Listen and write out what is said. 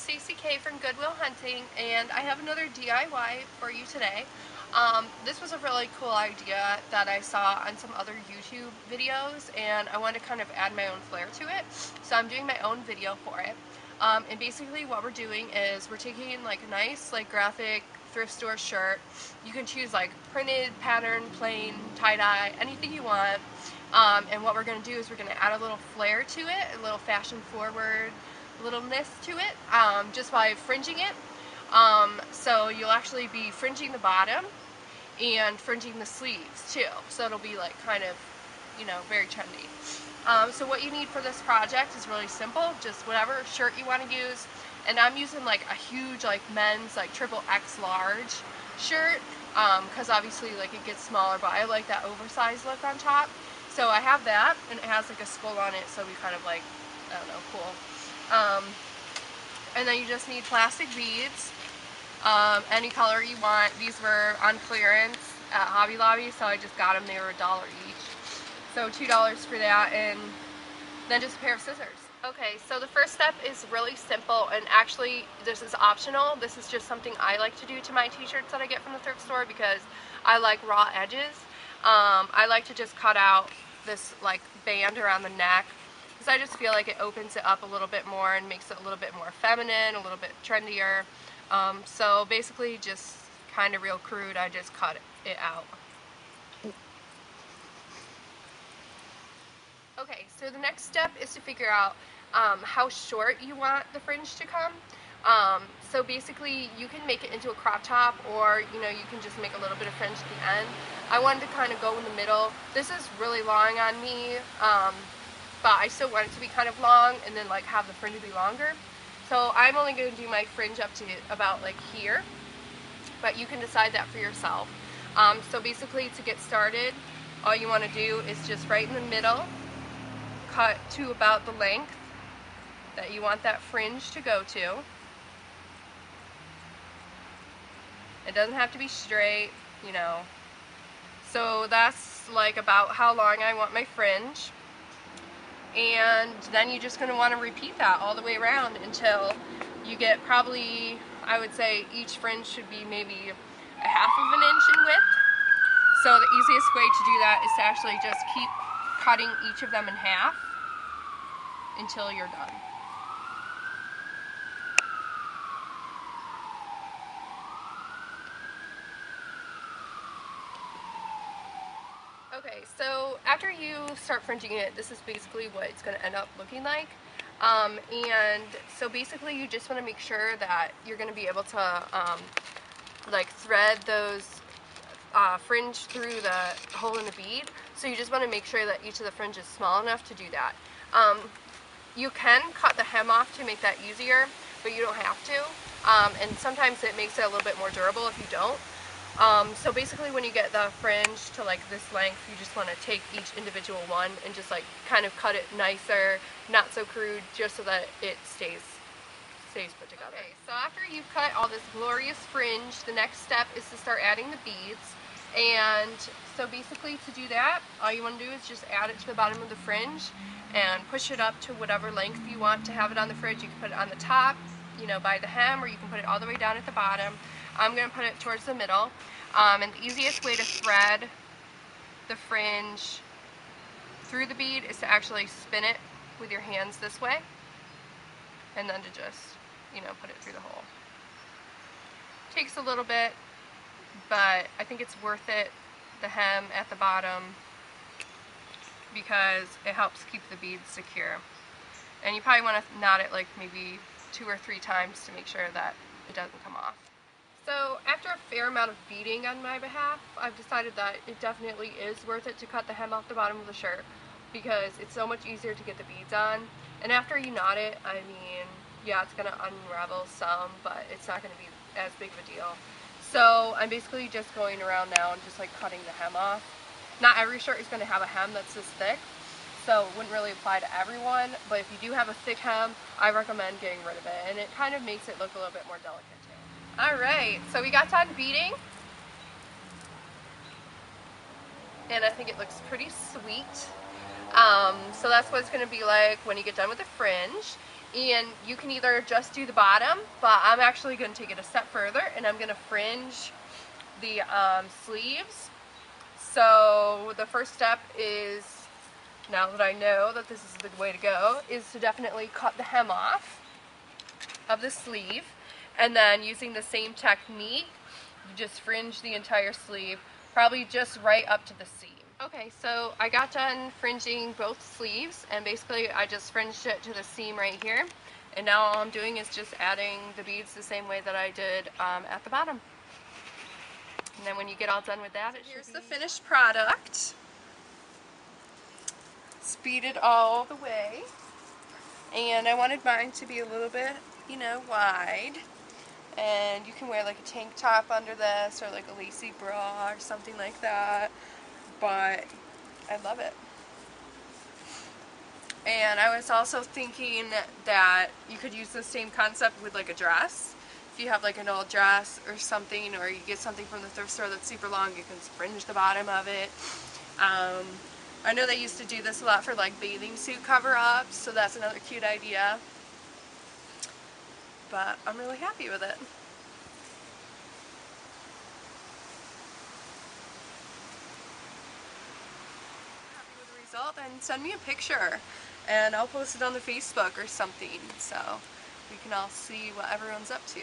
Stacey K from Goodwill Hunting, and I have another DIY for you today. This was a really cool idea that I saw on some other YouTube videos, and I wanted to kind of add my own flair to it. So I'm doing my own video for it. And basically what we're doing is we're taking like a nice graphic thrift store shirt. You can choose like printed, pattern, plain, tie-dye, anything you want. And what we're going to do is we're going to add a little flair to it, a little fashion forward littleness to it, just by fringing it. So you'll actually be fringing the bottom and fringing the sleeves too. So it'll be like kind of, very trendy. So what you need for this project is really simple, just whatever shirt you want to use. And I'm using like a huge men's triple X large shirt, because obviously it gets smaller, but I like that oversized look on top. So I have that, and it has like a skull on it, so we kind of I don't know, cool. And then you just need plastic beads, any color you want. These were on clearance at Hobby Lobby, so I just got them. They were $1 each, so $2 for that, and then just a pair of scissors. Okay, so the first step is really simple, and actually this is optional. This is just something I like to do to my t-shirts that I get from the thrift store because I like raw edges. I like to just cut out this band around the neck, because I just feel like it opens it up a little bit more and makes it a little bit more feminine, a little bit trendier. So basically just kind of real crude, I just cut it out. Okay, so the next step is to figure out how short you want the fringe to come. So basically you can make it into a crop top, or you can just make a little bit of fringe at the end. I wanted to kind of go in the middle. This is really long on me, but I still want it to be kind of long, and then have the fringe be longer. So I'm only going to do my fringe up to about here, but you can decide that for yourself. So basically, to get started, all you want to do is just right in the middle, cut to about the length that you want that fringe to go to. It doesn't have to be straight, So that's about how long I want my fringe. And then you're just going to want to repeat that all the way around until you get probably, I would say each fringe should be maybe a half of an inch in width. So the easiest way to do that is to actually just keep cutting each of them in half until you're done. Okay, so after you start fringing it, this is basically what it's going to end up looking like. And so basically you just want to make sure that you're going to be able to thread those fringe through the hole in the bead. So you just want to make sure that each of the fringe is small enough to do that. You can cut the hem off to make that easier, but you don't have to. And sometimes it makes it a little bit more durable if you don't. So basically when you get the fringe to this length, you just want to take each individual one and just kind of cut it nicer, not so crude, just so that it stays put together. Okay, so after you've cut all this glorious fringe, the next step is to start adding the beads. And so basically to do that, all you want to do is just add it to the bottom of the fringe and push it up to whatever length you want to have it on the fringe. You can put it on the top, by the hem, or you can put it all the way down at the bottom. I'm going to put it towards the middle. And the easiest way to thread the fringe through the bead is to actually spin it with your hands this way, and then to just, put it through the hole. Takes a little bit, but I think it's worth it, the hem at the bottom, because it helps keep the beads secure. And you probably want to knot it maybe 2 or 3 times to make sure that it doesn't come off. So after a fair amount of beading on my behalf, I've decided that it definitely is worth it to cut the hem off the bottom of the shirt, because it's so much easier to get the beads on. And after you knot it, I mean, yeah, it's going to unravel some, but it's not going to be as big of a deal. So I'm basically just going around now and just cutting the hem off. Not every shirt is going to have a hem that's this thick, so it wouldn't really apply to everyone, but if you do have a thick hem, I recommend getting rid of it, and it kind of makes it look a little bit more delicate too. Alright, so we got done beading, and I think it looks pretty sweet. So that's what it's going to be like when you get done with the fringe. And you can either just do the bottom, but I'm actually going to take it a step further, and I'm going to fringe the sleeves. So the first step is, now that I know that this is the way to go, is to definitely cut the hem off of the sleeve, and then using the same technique, you just fringe the entire sleeve, probably just right up to the seam. Okay, so I got done fringing both sleeves, and basically I just fringed it to the seam right here, and now all I'm doing is just adding the beads the same way that I did at the bottom. And then when you get all done with that, here's the finished product. It's beaded all the way, and I wanted mine to be a little bit, you know, wide. And you can wear like a tank top under this, or like a lacy bra or something like that, but I love it. And I was also thinking that you could use the same concept with like a dress. If you have like an old dress or something, or you get something from the thrift store that's super long, you can fringe the bottom of it. I know they used to do this a lot for like bathing suit cover-ups, so that's another cute idea. But I'm really happy with it. Result, and send me a picture and I'll post it on the Facebook or something so we can all see what everyone's up to.